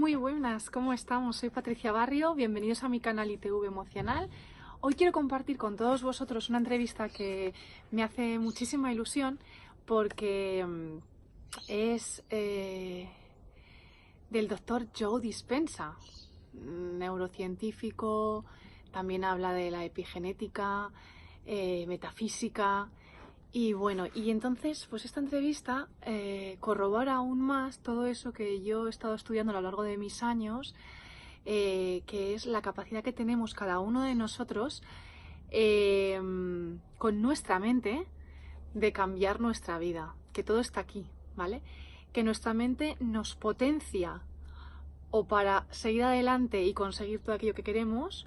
Muy buenas, ¿cómo estamos? Soy Patricia Barrio, bienvenidos a mi canal ITV Emocional. Hoy quiero compartir con todos vosotros una entrevista que me hace muchísima ilusión porque es del doctor Joe Dispenza, neurocientífico, también habla de la epigenética, metafísica. Y bueno, y entonces pues esta entrevista corrobora aún más todo eso que yo he estado estudiando a lo largo de mis años, que es la capacidad que tenemos cada uno de nosotros con nuestra mente de cambiar nuestra vida, que todo está aquí, ¿vale? Que nuestra mente nos potencia o para seguir adelante y conseguir todo aquello que queremos,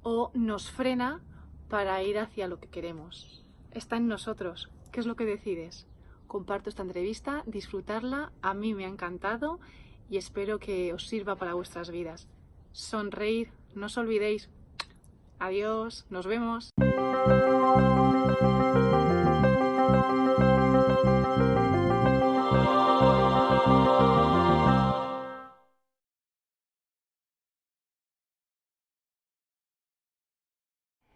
o nos frena para ir hacia lo que queremos. Está en nosotros. ¿Qué es lo que decides? Comparto esta entrevista, disfrutarla, a mí me ha encantado y espero que os sirva para vuestras vidas. Sonreír, no os olvidéis. Adiós, nos vemos.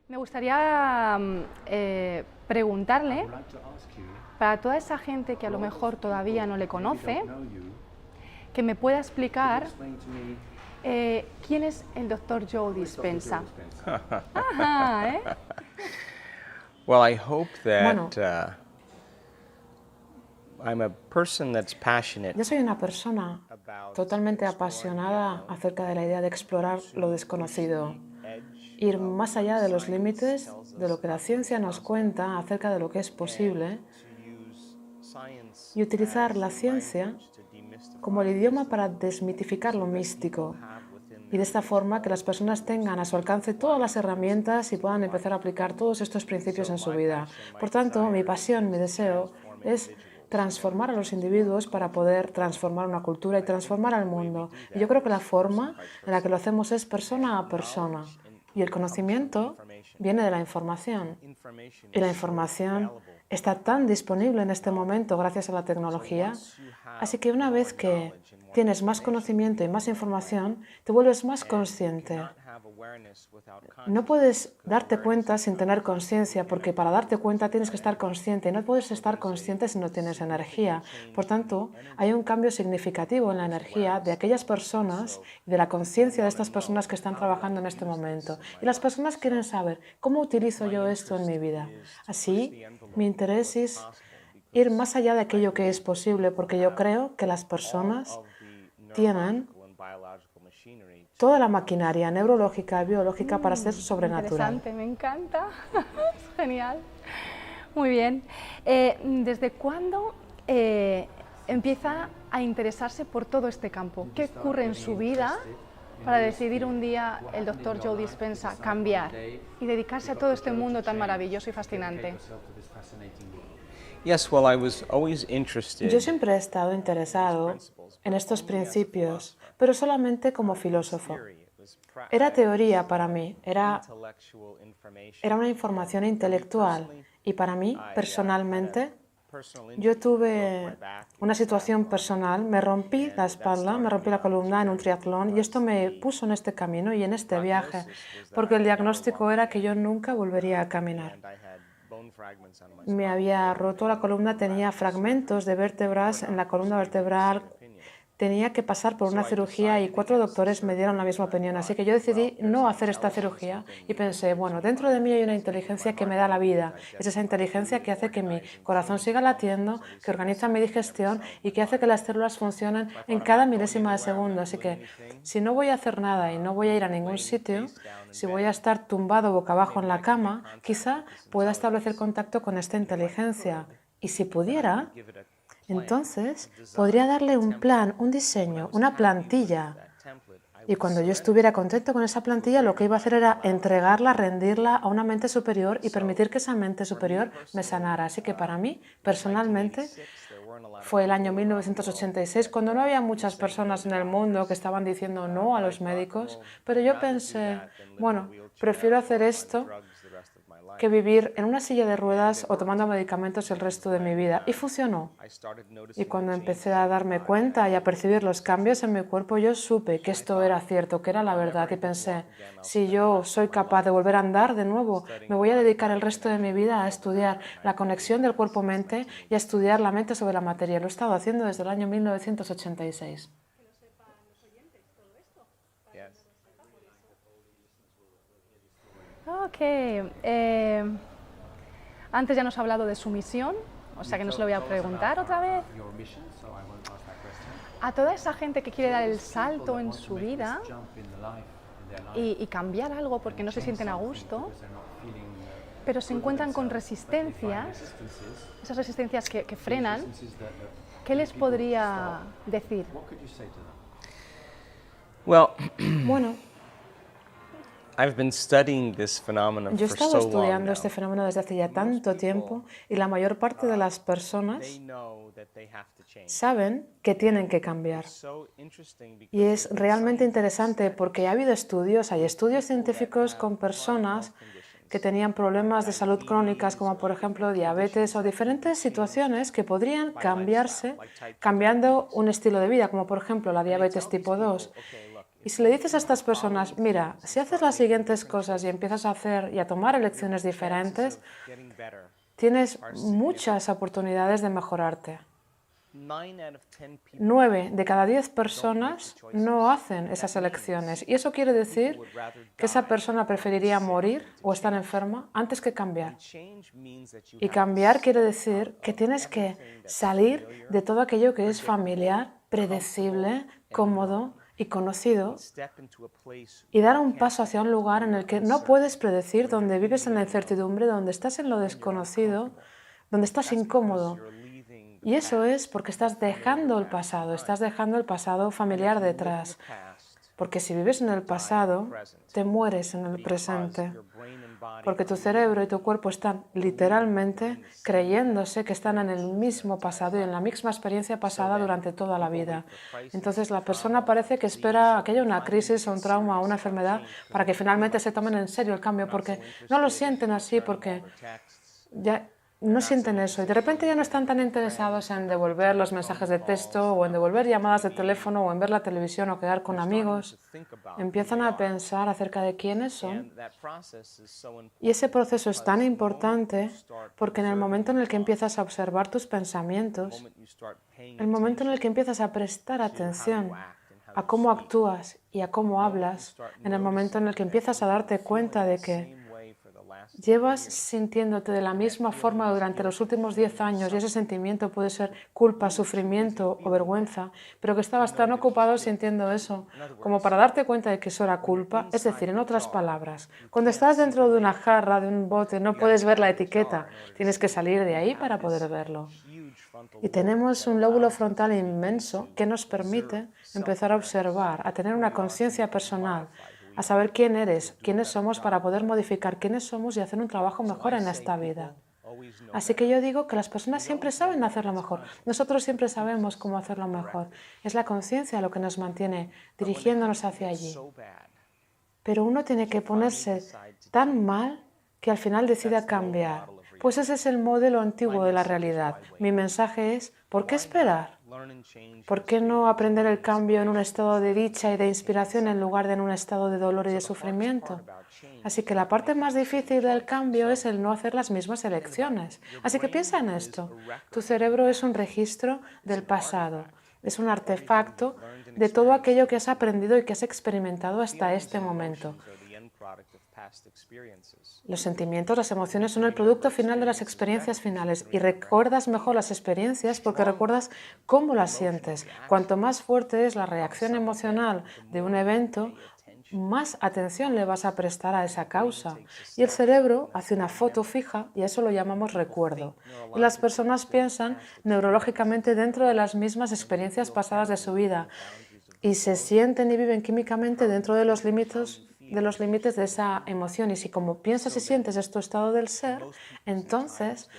Me gustaría preguntarle, para toda esa gente que a lo mejor todavía no le conoce, que me pueda explicar quién es el Dr. Joe Dispenza. Ajá, ¿eh? Well, I hope Bueno. that I'm a person that's passionate Yo soy una persona totalmente apasionada acerca de la idea de explorar lo desconocido, ir más allá de los límites de lo que la ciencia nos cuenta acerca de lo que es posible y utilizar la ciencia como el idioma para desmitificar lo místico y de esta forma que las personas tengan a su alcance todas las herramientas y puedan empezar a aplicar todos estos principios en su vida. Por tanto, mi pasión, mi deseo es transformar a los individuos para poder transformar una cultura y transformar al mundo. Y yo creo que la forma en la que lo hacemos es persona a persona. Y el conocimiento viene de la información. Y la información está tan disponible en este momento gracias a la tecnología. Así que una vez que tienes más conocimiento y más información, te vuelves más consciente. No puedes darte cuenta sin tener conciencia, porque para darte cuenta tienes que estar consciente. Y no puedes estar consciente si no tienes energía. Por tanto, hay un cambio significativo en la energía de aquellas personas y de la conciencia de estas personas que están trabajando en este momento. Y las personas quieren saber, ¿cómo utilizo yo esto en mi vida? Así, mi interés es ir más allá de aquello que es posible, porque yo creo que las personas tienen toda la maquinaria neurológica y biológica para ser sobrenatural. Interesante, me encanta. Es genial. Muy bien. ¿Desde cuándo empieza a interesarse por todo este campo? ¿Qué ocurre en su vida para decidir un día el Dr. Joe Dispenza cambiar y dedicarse a todo este mundo tan maravilloso y fascinante? Yes, well, I was always interested. Yo siempre he estado interesado en estos principios, pero solamente como filósofo. Era teoría para mí, era una información intelectual y para mí, personalmente, yo tuve una situación personal, me rompí la espalda, me rompí la columna en un triatlón y esto me puso en este camino y en este viaje, porque el diagnóstico era que yo nunca volvería a caminar. Me había roto la columna, tenía fragmentos de vértebras en la columna vertebral, tenía que pasar por una cirugía y 4 doctores me dieron la misma opinión, así que yo decidí no hacer esta cirugía y pensé, bueno, dentro de mí hay una inteligencia que me da la vida, es esa inteligencia que hace que mi corazón siga latiendo, que organiza mi digestión y que hace que las células funcionen en cada milésima de segundo, así que si no voy a hacer nada y no voy a ir a ningún sitio, si voy a estar tumbado boca abajo en la cama, quizá pueda establecer contacto con esta inteligencia y si pudiera, entonces podría darle un plan, un diseño, una plantilla. Y cuando yo estuviera contento con esa plantilla, lo que iba a hacer era entregarla, rendirla a una mente superior y permitir que esa mente superior me sanara. Así que para mí, personalmente, fue el año 1986, cuando no había muchas personas en el mundo que estaban diciendo no a los médicos, pero yo pensé, bueno, prefiero hacer esto que vivir en una silla de ruedas o tomando medicamentos el resto de mi vida. Y funcionó. Y cuando empecé a darme cuenta y a percibir los cambios en mi cuerpo, yo supe que esto era cierto, que era la verdad. Y pensé, si yo soy capaz de volver a andar de nuevo, me voy a dedicar el resto de mi vida a estudiar la conexión del cuerpo-mente y a estudiar la mente sobre la materia. Lo he estado haciendo desde el año 1986. Ok. Antes ya nos ha hablado de su misión, o sea que no se lo voy a preguntar otra vez. A toda esa gente que quiere dar el salto en su vida y cambiar algo porque no se sienten a gusto, pero se encuentran con resistencias, esas resistencias que frenan, ¿qué les podría decir? Bueno, I've been studying this phenomenon yo he for estado so long estudiando now. este fenómeno desde hace ya tanto tiempo y la mayor parte de las personas They know that they have to change. saben que tienen que cambiar. So interesting because Y es realmente interesante porque ha habido estudios, hay estudios científicos con personas que tenían problemas de salud crónicas como por ejemplo diabetes o diferentes situaciones que podrían cambiarse cambiando un estilo de vida, como por ejemplo la diabetes tipo 2. Y si le dices a estas personas, mira, si haces las siguientes cosas y empiezas a hacer y a tomar elecciones diferentes, getting better. tienes muchas oportunidades de mejorarte. 9 out of 10 people 9 de cada 10 personas no hacen esas elecciones. Y eso quiere decir que esa persona preferiría morir o estar enferma antes que cambiar. change means that you Y cambiar quiere decir que tienes que salir de todo aquello que es familiar, predecible, cómodo y conocido step into a place y dar un paso hacia un lugar en el que no puedes predecir, donde vives en la incertidumbre, donde estás en lo desconocido, donde estás incómodo. you're leaving Y eso es porque estás dejando el pasado familiar detrás. past. Porque si vives en el pasado, te mueres en el presente. Your brain and body Porque tu cerebro y tu cuerpo están literalmente creyéndose que están en el mismo pasado y en la misma experiencia pasada durante toda la vida. Entonces la persona parece que espera a que haya una crisis o un trauma o una enfermedad para que finalmente se tomen en serio el cambio, porque no lo sienten así, porque ya no sienten eso y de repente ya no están tan interesados en devolver los mensajes de texto o en devolver llamadas de teléfono o en ver la televisión o quedar con amigos. Empiezan a pensar acerca de quiénes son. that process is so important. Y ese proceso es tan importante porque en el momento en el que empiezas a observar tus pensamientos, You start paying el momento en el que empiezas a prestar atención a cómo actúas y a cómo hablas, en el momento en el que empiezas a darte cuenta de que way for the last llevas sintiéndote de la misma forma durante los últimos 10 años y ese sentimiento puede ser culpa, sufrimiento o vergüenza, pero que estabas tan ocupado sintiendo eso como para darte cuenta de que eso era culpa. Es decir, en otras palabras, cuando estás dentro de una jarra, de un bote, no puedes ver la etiqueta, tienes que salir de ahí para poder verlo. huge frontal Y tenemos un lóbulo frontal inmenso que nos permite empezar a observar, a tener una conciencia personal, a saber quién eres, quiénes somos para poder modificar quiénes somos y hacer un trabajo mejor en esta vida. always know Así que yo digo que las personas siempre saben hacerlo mejor. Nosotros siempre sabemos cómo hacerlo mejor. Es la conciencia lo que nos mantiene dirigiéndonos hacia allí. so bad. Pero uno tiene que ponerse tan mal que al final decida cambiar. Pues ese es el modelo antiguo de la realidad. Mi mensaje es, ¿por qué esperar? Learn and change. ¿Por qué no aprender el cambio en un estado de dicha y de inspiración en lugar de en un estado de dolor y de sufrimiento? Así que la parte más difícil del cambio es el no hacer las mismas elecciones. Así que piensa en esto. Tu cerebro es un registro del pasado. Es un artefacto de todo aquello que has aprendido y que has experimentado hasta este momento. Are the end product of past experiences. Los sentimientos, las emociones son el producto final de las experiencias finales y recuerdas mejor las experiencias porque recuerdas cómo las sientes. Cuanto más fuerte es la reacción emocional de un evento, más atención le vas a prestar a esa causa. Y el cerebro hace una foto fija y a eso lo llamamos recuerdo. Y las personas piensan neurológicamente dentro de las mismas experiencias pasadas de su vida y se sienten y viven químicamente dentro de los límites de esa emoción. Y si como piensas y sientes es tu estado del ser, entonces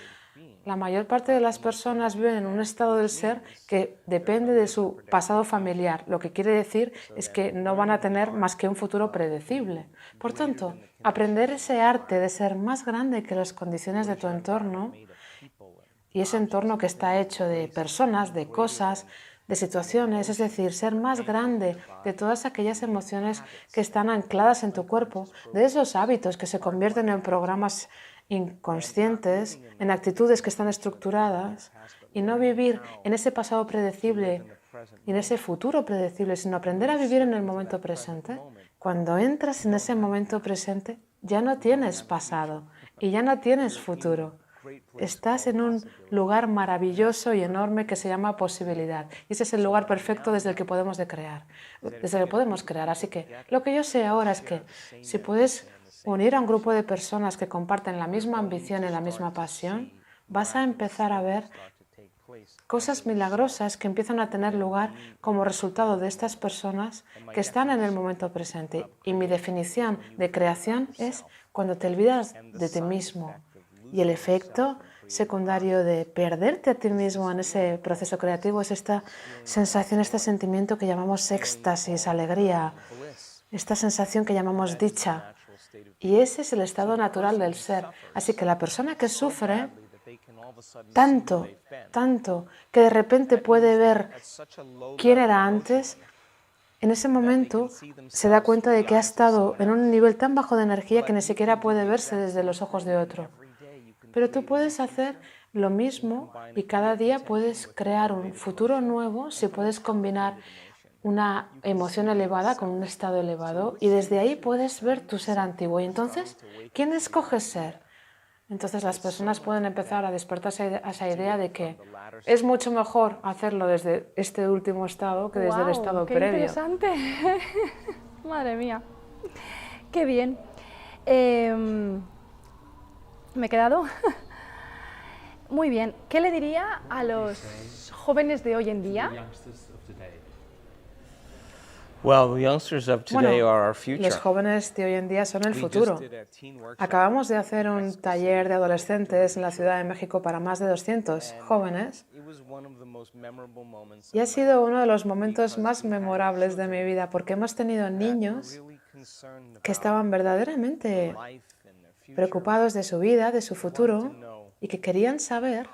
La mayor parte de las personas viven en un estado del ser que depende de su pasado familiar. Lo que quiere decir es que no van a tener más que un futuro predecible. Por tanto, aprender ese arte de ser más grande que las condiciones de tu entorno, y ese entorno que está hecho de personas, de cosas, de situaciones, es decir, ser más grande de todas aquellas emociones que están ancladas en tu cuerpo, de esos hábitos que se convierten en programas inconscientes, en actitudes que están estructuradas, y no vivir en ese pasado predecible y en ese futuro predecible, sino aprender a vivir en el momento presente. Cuando entras en ese momento presente, ya no tienes pasado y ya no tienes futuro. Estás en un lugar maravilloso y enorme que se llama posibilidad. Y ese es el lugar perfecto desde el que podemos crear. Así que lo que yo sé ahora es que si puedes unir a un grupo de personas que comparten la misma ambición y la misma pasión, vas a empezar a ver cosas milagrosas que empiezan a tener lugar como resultado de estas personas que están en el momento presente. Y mi definición de creación es cuando te olvidas de ti mismo. Y el efecto secundario de perderte a ti mismo en ese proceso creativo es esta sensación, este sentimiento que llamamos éxtasis, alegría, esta sensación que llamamos dicha. Y ese es el estado natural del ser. Así que la persona que sufre tanto, que de repente puede ver quién era antes, en ese momento se da cuenta de que ha estado en un nivel tan bajo de energía que ni siquiera puede verse desde los ojos de otro. Pero tú puedes hacer lo mismo y cada día puedes crear un futuro nuevo si puedes combinar una emoción elevada con un estado elevado y desde ahí puedes ver tu ser antiguo. Y entonces, ¿quién escoges ser? Entonces las personas pueden empezar a despertarse a esa idea de que es mucho mejor hacerlo desde este último estado que desde el estado previo. ¡Qué interesante! Madre mía, qué bien. ¿Me he quedado? Muy bien. ¿Qué le diría a los jóvenes de hoy en día? Los jóvenes de hoy en día son el futuro. Acabamos de hacer un taller de adolescentes en la Ciudad de México para más de 200 jóvenes y ha sido uno de los momentos más memorables de mi vida porque hemos tenido niños que estaban verdaderamente preocupados de su vida, de su futuro y que querían saber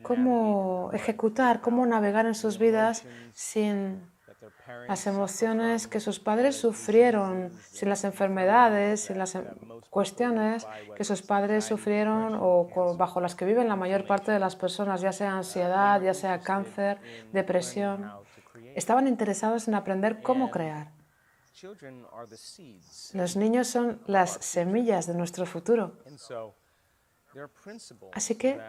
cómo ejecutar, cómo navegar en sus vidas sin las emociones que sus padres sufrieron, sin las enfermedades, sin las cuestiones que sus padres sufrieron o bajo las que viven la mayor parte de las personas, ya sea ansiedad, ya sea cáncer, depresión. Estaban interesados en aprender cómo crear. Los niños son las semillas de nuestro futuro. Así que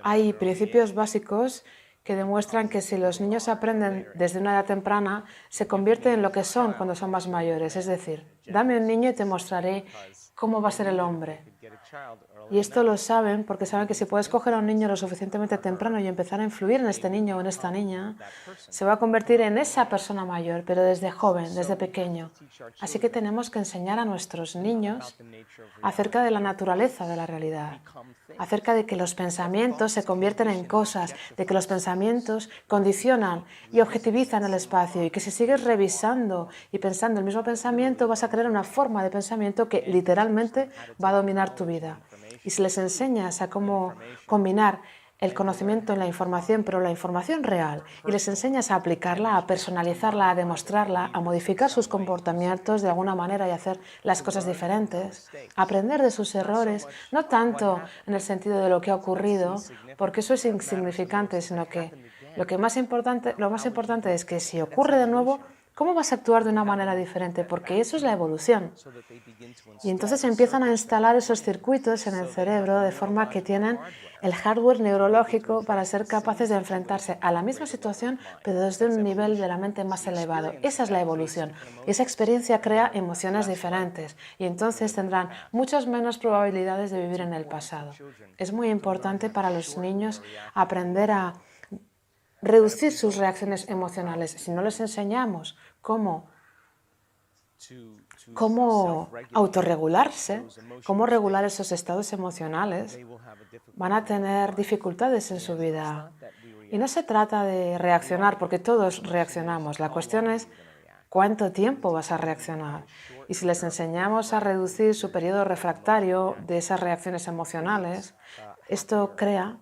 hay principios básicos que demuestran que si los niños aprenden desde una edad temprana, se convierten en lo que son cuando son más mayores. Es decir, dame un niño y te mostraré cómo va a ser el hombre. Y esto lo saben porque saben que si puedes coger a un niño lo suficientemente temprano y empezar a influir en este niño o en esta niña, se va a convertir en esa persona mayor, pero desde joven, desde pequeño. Así que tenemos que enseñar a nuestros niños acerca de la naturaleza de la realidad, acerca de que los pensamientos se convierten en cosas, de que los pensamientos condicionan y objetivizan el espacio y que si sigues revisando y pensando el mismo pensamiento vas a crear una forma de pensamiento que literalmente va a dominar tu vida. Y si les enseñas a cómo combinar el conocimiento en la información, pero la información real, y les enseñas a aplicarla, a personalizarla, a demostrarla, a modificar sus comportamientos de alguna manera y hacer las cosas diferentes, a aprender de sus errores, no tanto en el sentido de lo que ha ocurrido, porque eso es insignificante, sino que lo más importante es que si ocurre de nuevo, ¿cómo vas a actuar de una manera diferente? Porque eso es la evolución. Y entonces empiezan a instalar esos circuitos en el cerebro de forma que tienen el hardware neurológico para ser capaces de enfrentarse a la misma situación, pero desde un nivel de la mente más elevado. Esa es la evolución. Y esa experiencia crea emociones diferentes y entonces tendrán muchas menos probabilidades de vivir en el pasado. Es muy importante para los niños aprender a reducir sus reacciones emocionales. Si no les enseñamos cómo cómo autorregularse, cómo regular esos estados emocionales, van a tener dificultades en su vida. Y no se trata de reaccionar, porque todos reaccionamos. La cuestión es cuánto tiempo vas a reaccionar. Y si les enseñamos a reducir su periodo refractario de esas reacciones emocionales, esto crea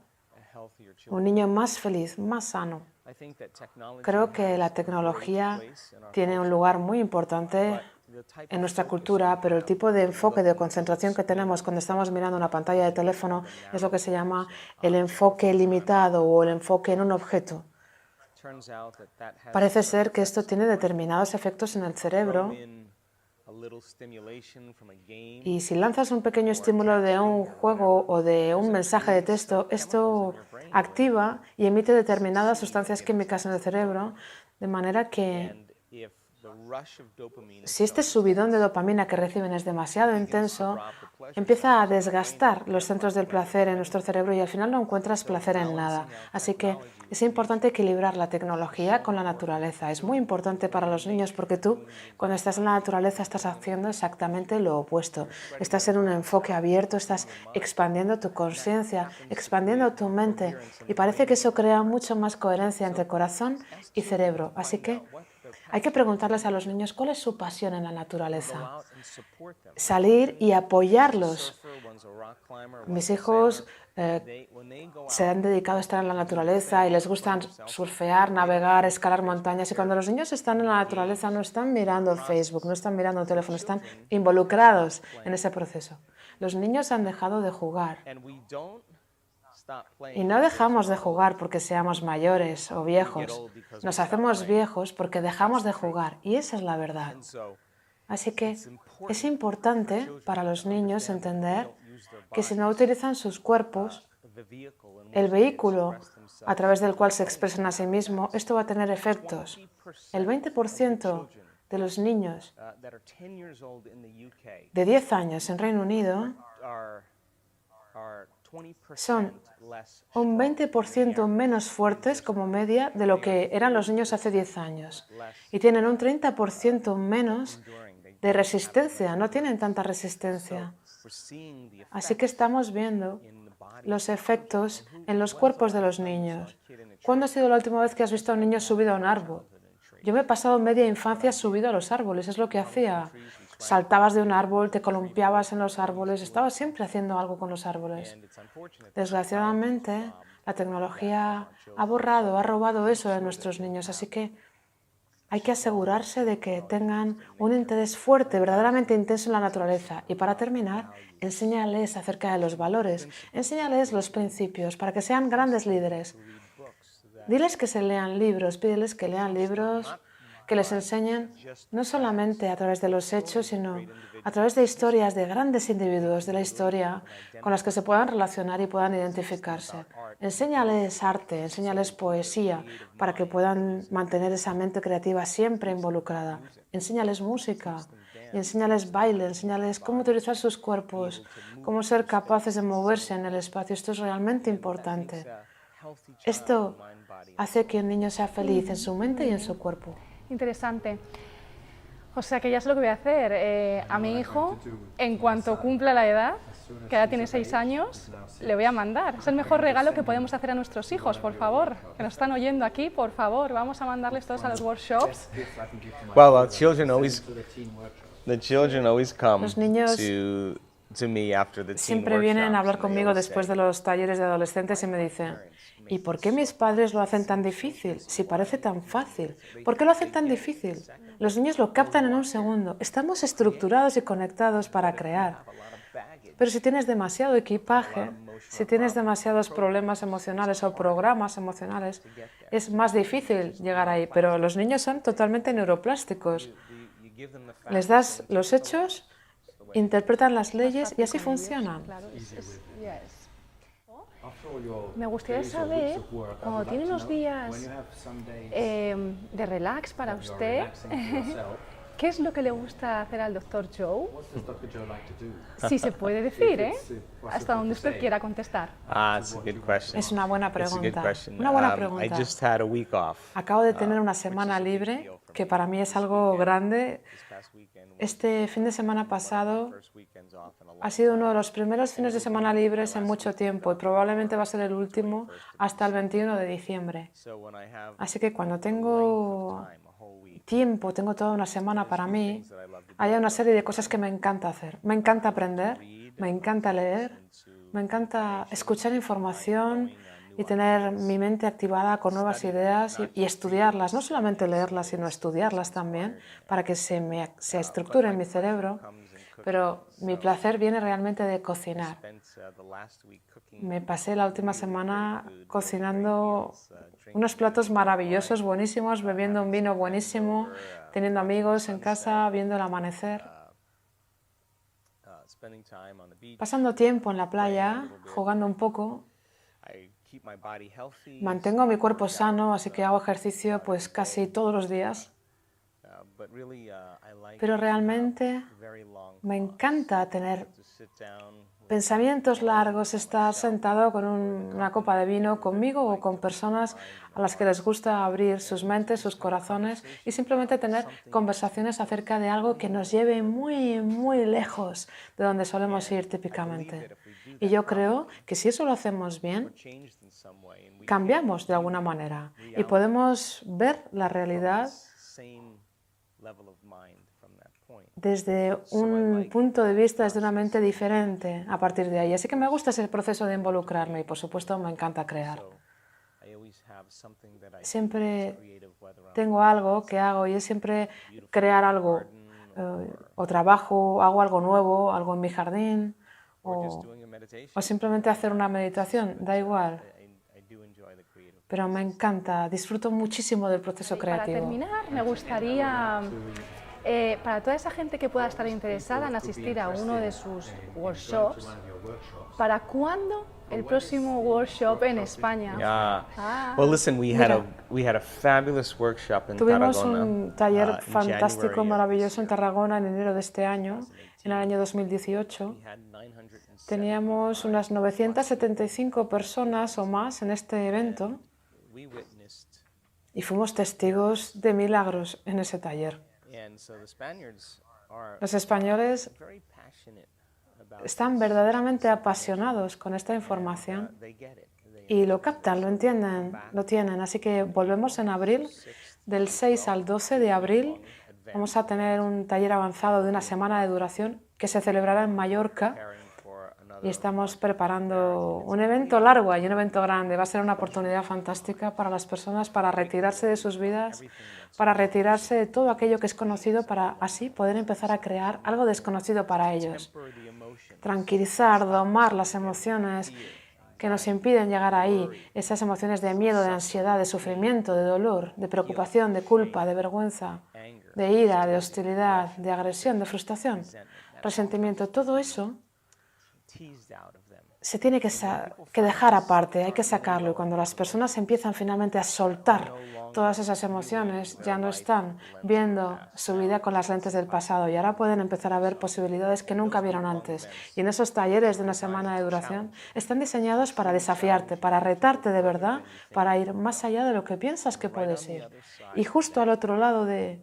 un niño más feliz, más sano. Creo que la tecnología tiene un lugar muy importante en nuestra cultura, pero el tipo de enfoque de concentración que tenemos cuando estamos mirando una pantalla de teléfono es lo que se llama el enfoque limitado o el enfoque en un objeto. Parece ser que esto tiene determinados efectos en el cerebro y si lanzas un pequeño estímulo de un juego o de un mensaje de texto, esto activa y emite determinadas sustancias químicas en el cerebro, de manera que si este subidón de dopamina que reciben es demasiado intenso, empieza a desgastar los centros del placer en nuestro cerebro y al final no encuentras placer en nada. Así que es importante equilibrar la tecnología con la naturaleza. Es muy importante para los niños porque tú, cuando estás en la naturaleza, estás haciendo exactamente lo opuesto. Estás en un enfoque abierto, estás expandiendo tu conciencia, expandiendo tu mente y parece que eso crea mucho más coherencia entre corazón y cerebro. Así que hay que preguntarles a los niños cuál es su pasión en la naturaleza. Salir y apoyarlos. Mis hijos se han dedicado a estar en la naturaleza y les gusta surfear, navegar, escalar montañas. Y cuando los niños están en la naturaleza no están mirando Facebook, no están mirando el teléfono, están involucrados en ese proceso. Los niños han dejado de jugar. Y no dejamos de jugar porque seamos mayores o viejos. Nos hacemos viejos porque dejamos de jugar. Y esa es la verdad. Así que es importante para los niños entender que si no utilizan sus cuerpos, el vehículo a través del cual se expresan a sí mismos, esto va a tener efectos. El 20% de los niños de 10 años en Reino Unido son un 20% menos fuertes como media de lo que eran los niños hace 10 años. Y tienen un 30% menos de resistencia, no tienen tanta resistencia. Así que estamos viendo los efectos en los cuerpos de los niños. ¿Cuándo ha sido la última vez que has visto a un niño subido a un árbol? Yo me he pasado media infancia subido a los árboles, es lo que hacía. Saltabas de un árbol, te columpiabas en los árboles, estabas siempre haciendo algo con los árboles. Desgraciadamente, la tecnología ha robado eso de nuestros niños, así que hay que asegurarse de que tengan un interés fuerte, verdaderamente intenso en la naturaleza. Y para terminar, enséñales acerca de los valores, enséñales los principios para que sean grandes líderes. Diles que se lean libros, pídeles que lean libros, que les enseñen no solamente a través de los hechos, sino a través de historias de grandes individuos de la historia con las que se puedan relacionar y puedan identificarse. Enséñales arte, enséñales poesía para que puedan mantener esa mente creativa siempre involucrada. Enséñales música, y enséñales baile, enséñales cómo utilizar sus cuerpos, cómo ser capaces de moverse en el espacio. Esto es realmente importante. Esto hace que un niño sea feliz en su mente y en su cuerpo. Interesante. O sea que ya sé lo que voy a hacer. A mi hijo, en cuanto cumpla la edad, que ahora tiene 6 años, le voy a mandar. Es el mejor regalo que podemos hacer a nuestros hijos, por favor. Que nos están oyendo aquí, por favor. Vamos a mandarles todos a los workshops. Well, the children always come Los niños to me after the teen siempre vienen a workshops, hablar and they conmigo always después say, de los talleres de adolescentes y me dicen, ¿y por qué mis padres lo hacen tan difícil? Si parece tan fácil. ¿Por qué lo hacen tan difícil? Los niños lo captan en un segundo. Estamos estructurados y conectados para crear. Pero si tienes demasiado equipaje, si tienes demasiados problemas emocionales o programas emocionales, es más difícil llegar ahí. Pero los niños son totalmente neuroplásticos. Les das los hechos, interpretan las leyes y así funcionan. Me gustaría saber, cuando tiene unos días de relax para usted, ¿qué es lo que le gusta hacer al Dr. Joe? Si se puede decir, ¿eh? Hasta donde usted quiera contestar. It's a good question. Es una buena It's a good pregunta. question. Una buena I pregunta. just had a week off. Acabo de tener una semana libre, que para mí es algo grande. Este fin de semana pasado ha sido uno de los primeros fines de semana libres en mucho tiempo y probablemente va a ser el último hasta el 21 de diciembre. Así que cuando tengo tiempo, tengo toda una semana para mí, hay una serie de cosas que me encanta hacer. Me encanta aprender, me encanta leer, me encanta escuchar información y tener mi mente activada con nuevas ideas y estudiarlas, no solamente leerlas, sino estudiarlas también, para que se estructure en mi cerebro. Pero mi placer viene realmente de cocinar. Me pasé la última semana cocinando unos platos maravillosos, buenísimos, bebiendo un vino buenísimo, teniendo amigos en casa, viendo el amanecer, pasando tiempo en la playa, jugando un poco. Mantengo mi cuerpo sano, así que hago ejercicio pues casi todos los días. Pero realmente me encanta tener pensamientos largos, estar sentado con una copa de vino conmigo o con personas a las que les gusta abrir sus mentes, sus corazones y simplemente tener conversaciones acerca de algo que nos lleve muy, muy lejos de donde solemos ir típicamente. Y yo creo que si eso lo hacemos bien, cambiamos de alguna manera y podemos ver la realidad desde un punto de vista, desde una mente diferente a partir de ahí. Así que me gusta ese proceso de involucrarme y, por supuesto, me encanta crear. Siempre tengo algo que hago y es siempre crear algo, o trabajo, hago algo nuevo, algo en mi jardín, o simplemente hacer una meditación, da igual. Pero me encanta, disfruto muchísimo del proceso creativo. Para terminar, me gustaría, para toda esa gente que pueda estar interesada en asistir a uno de sus workshops, ¿para cuándo el próximo workshop en España? Well, listen, we had a fabulous workshop in Tarragona. Tuvimos un taller fantástico, maravilloso en Tarragona en enero de este año, en el año 2018. Teníamos unas 975 personas o más en este evento y fuimos testigos de milagros en ese taller. Los españoles están verdaderamente apasionados con esta información y lo captan, lo entienden, lo tienen. Así que volvemos en abril, del 6 al 12 de abril. Vamos a tener un taller avanzado de una semana de duración que se celebrará en Mallorca. Y estamos preparando un evento largo y un evento grande. Va a ser una oportunidad fantástica para las personas para retirarse de sus vidas, para retirarse de todo aquello que es conocido, para así poder empezar a crear algo desconocido para ellos. Tranquilizar, domar las emociones que nos impiden llegar ahí, esas emociones de miedo, de ansiedad, de sufrimiento, de dolor, de preocupación, de culpa, de vergüenza, de ira, de hostilidad, de agresión, de frustración, resentimiento, todo eso se tiene que dejar aparte, hay que sacarlo. Y cuando las personas empiezan finalmente a soltar todas esas emociones, ya no están viendo su vida con las lentes del pasado y ahora pueden empezar a ver posibilidades que nunca vieron antes. Y en esos talleres de una semana de duración están diseñados para desafiarte, para retarte de verdad, para ir más allá de lo que piensas que puedes ir. Y justo al otro lado de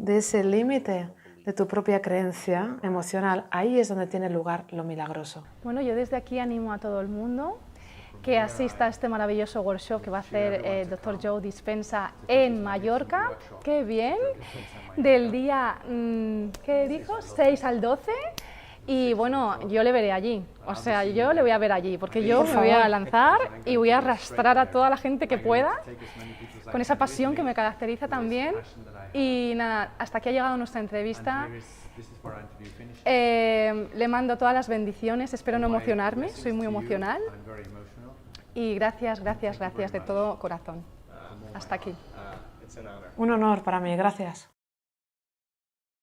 ese límite de tu propia creencia emocional, ahí es donde tiene lugar lo milagroso. Bueno, yo desde aquí animo a todo el mundo que asista a este maravilloso workshop que va a hacer el Dr. Joe Dispenza en Mallorca. ¡Qué bien! Del día, ¿qué dijo? 6 al 12. Y bueno, yo le veré allí, o sea, yo le voy a ver allí, porque yo me voy a lanzar y voy a arrastrar a toda la gente que pueda, con esa pasión que me caracteriza también. Y nada, hasta aquí ha llegado nuestra entrevista. Le mando todas las bendiciones, espero no emocionarme, soy muy emocional. Y gracias, gracias, gracias de todo corazón. Hasta aquí. Un honor para mí, gracias.